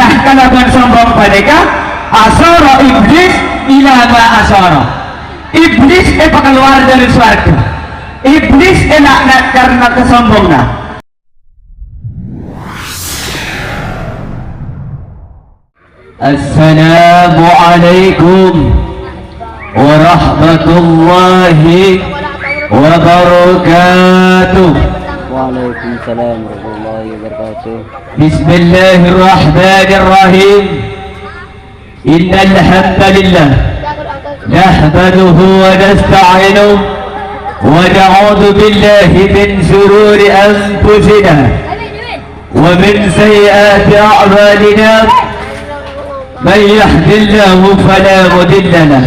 karena kalaban sombong mereka asara iblis ila ma asara. Iblis keluar dari surga. Iblis enak karena kesombongan. Assalamualaikum warahmatullahi wabarakatuh. Waalaikumsalam warahmatullahi wabarakatuh. Bismillahirrahmanirrahim. Innal hamdalillah nahmaduhu wa nasta'inuhu wa na'udzu billahi min shururi anfusina wa min sayyiati a'malina. من يهد الله فلا مضل له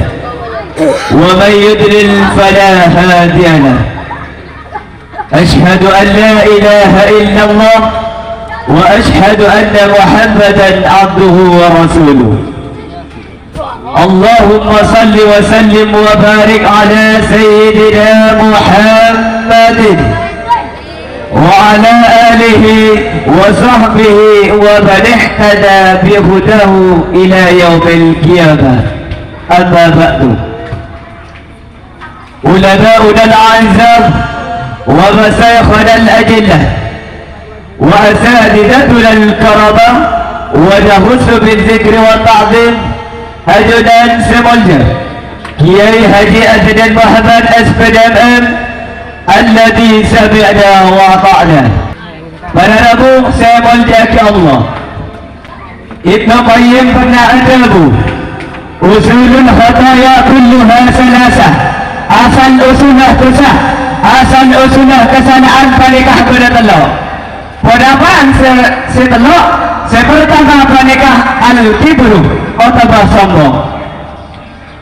ومن يضلل فلا هادي له. أشهد أن لا إله إلا الله وأشهد أن محمدا عبده ورسوله. اللهم صل وسلم وبارك على سيدنا محمد وعلى آله وصحبه ومن اهتدى بهداه إلى يوم القيامة. أما بعد، علماؤنا الأعزاء ومشايخنا الأجلة وأساتذتنا الكرامة ونخص بالذكر والتعظيم أجدان سمولجة كياي هدي أجدان محمد أسفدام الذي سمعنا وأطعنا. Para Rabu saya muliakan Allah. Ibnu Qayyim pernah adabu usulul khataya kulluha salasah. Asal usulah dosa, asal usulah kesalahan panikah pada telok. Padahal setelok sepertama panikah al-kibru atau sombong.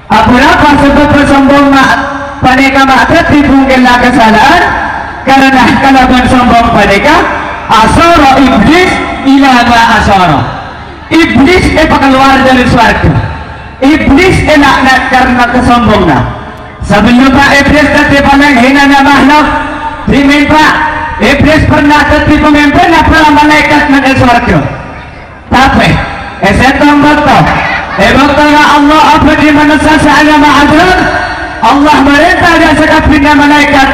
Apa sebab bersombong panikah maksud dibungkillah kesalahan karena kalaban sombong panikah asara iblis ila ma asara. Iblis keluar dari surga. Iblis enak karena kesombongan. Sebelum iblis jadi paling hina makhluk diminta, iblis pernah jadi pemimpin para malaikat di surga. Tapi setan betul Allah apa di manusia saya ma'adun. Allah merintah dan sekapnya malaikat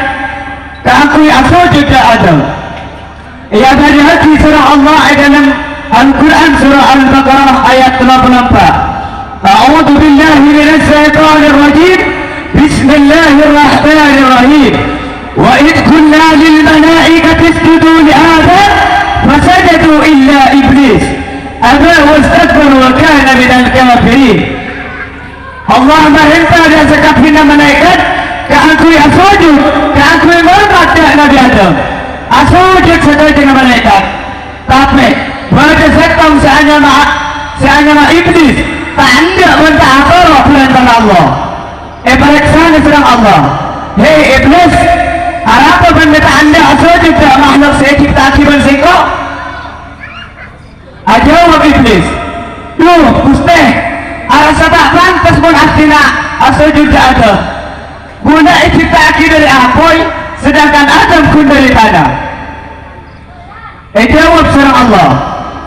keakui asujud Adam. Ia dari hati surah Allah dalam Al-Quran surah Al-Baqarah ayat 84. A'udhu billahi minas syaitanir rajim. Bismillahirrahmanirrahim. Wa idh kunna lil malaikati isjudu li Adam fasajadu illa iblis aba wastakbara wa kana minal kafirin. Allah merintah dan sekapnya malaikat keakui asujud, keakui hormat Nabi Adam. Asujud sesuai dengan malaikat. Tapi pada setan seanyama iblis tak ada mentah apa perintah Allah. Periksa serang Allah. Hei iblis, apa benda anda asujud tak makhluk saya cipta akibat singkok? Jawab iblis. Loh, Gusti, rasa tak pantas pun astina asujud tak ada. Guna cipta akibat dari apoy, sedangkan Adam pun dari tanah. Jawab serang Allah.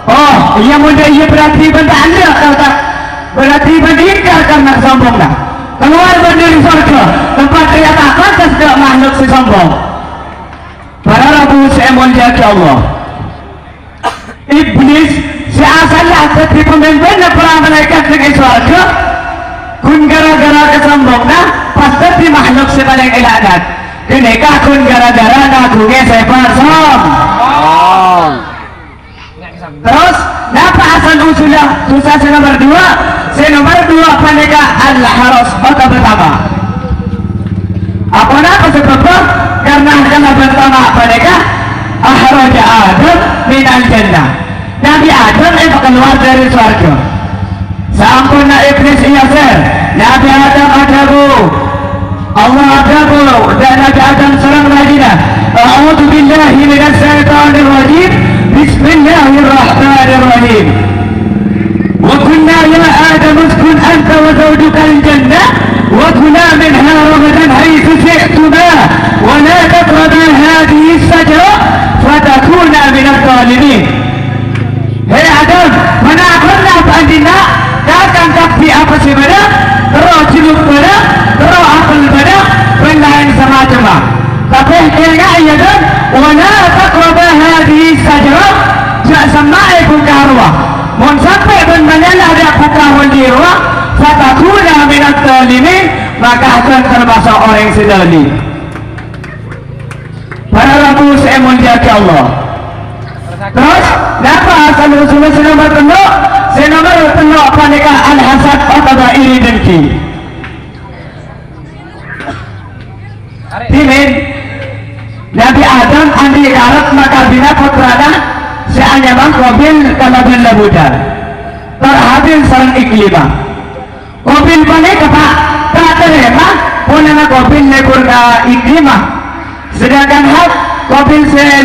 Oh, ia muda ia berarti benda anda kata berarti berdikar karena sombonglah. Keluar dari surga tempat dia tak pantas ke makhluk si sombong. Para Rabu saya muliakan Allah. Iblis si asalnya jadi pemimpin para malaikat di surga. Kun gara-gara kesombongnya pasti di makhluk si paling iladat. Kenikah kun gara-gara nagungnya separ sombong. Terus napa asal usulah susah si nomor 2? Si nomor 2 panika al-haras kota pertama. Apa napa sebabnya? Karena pertama panika ahraja Adam minal jannah. Nabi Adam keluar dari surga. Sampurna iblis iya sir. Nabi Adam adabu. Allah adabu dan Nabi Adam serang lajinah. A'udhu billahi minas syaitanir rajim. Bismillahirrahmanirrahim. Wa kunna ya Adam uskun anta wa zawjuka al-jannah wa kula minha ragadan haythu syi'tuma wa la taqraba hadhihi as-sajara fatakuna min adh-dhalimin. Hei Adam, mana aku fatahul dirwa fatakuna minat zalimin, maka akan termasuk orang yang zalim. Para rabu saya muliakan Allah. Terus dapat asal Rasulullah saya nomor tenuk apa nikah al-hasad atau iri dengki. Timin Nabi Adam andi garap maka bina putrana seanya bang Qabil kalaban labudar terhabil sarang iklima Qabil balik apa tak terima punana Qabil lekur ka iklima, sedangkan hak Qabil saya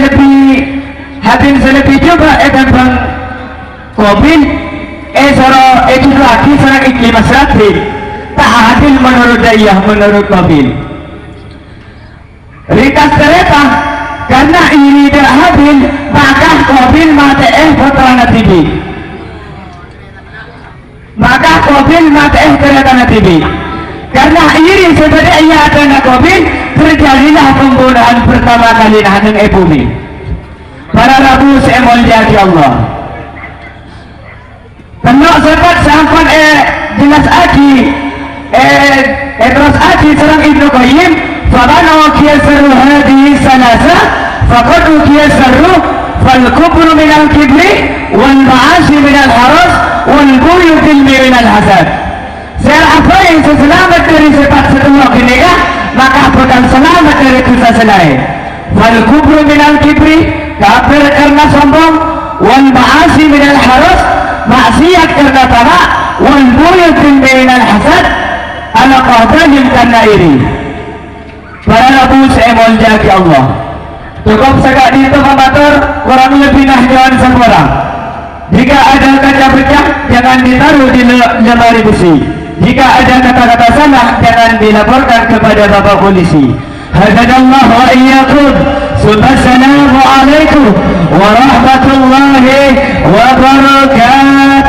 lebih coba bang Qabil soro itu lagi sarang iklima serati tak adil menurut daya menurut Qabil. Rikas tereta karena ini terhabil maka Qabil mati putrana tibi, maka Qabil mati tereta tibi. Karena ini sebenarnya ia ada Qabil, terjadilah pembunuhan pertama kali nang bumi. Para rabu saya muliakan Allah. Tenok sempat sampai jelas lagi terus lagi serang Ibnu Qayyim. فبنوا كيسروا هذه الثلاثة فقد كيسروا فالكبر من الكبر والمعاصي من الحرص والبيوت من الحسد. Siapa yang selamat dari sifat setelok ini ya, maka bukan selamat dari dosa selain. Falkubru minal kibri, kafir karena sombong, wal ma'asi minal harus, maksiat karena tamak, wal buyut minal hasad, ala qadahim karena iri. Para rabu saya muliakan Allah. Cukup sekali itu mematur kurang lebih jangan sempurna. Jika ada kaca pecah jangan ditaruh di lemari besi. Jika ada kata-kata salah jangan dilaporkan kepada Bapak Polisi. Hadadallahu wa iyyakum. Assalamualaikum warahmatullahi wabarakatuh.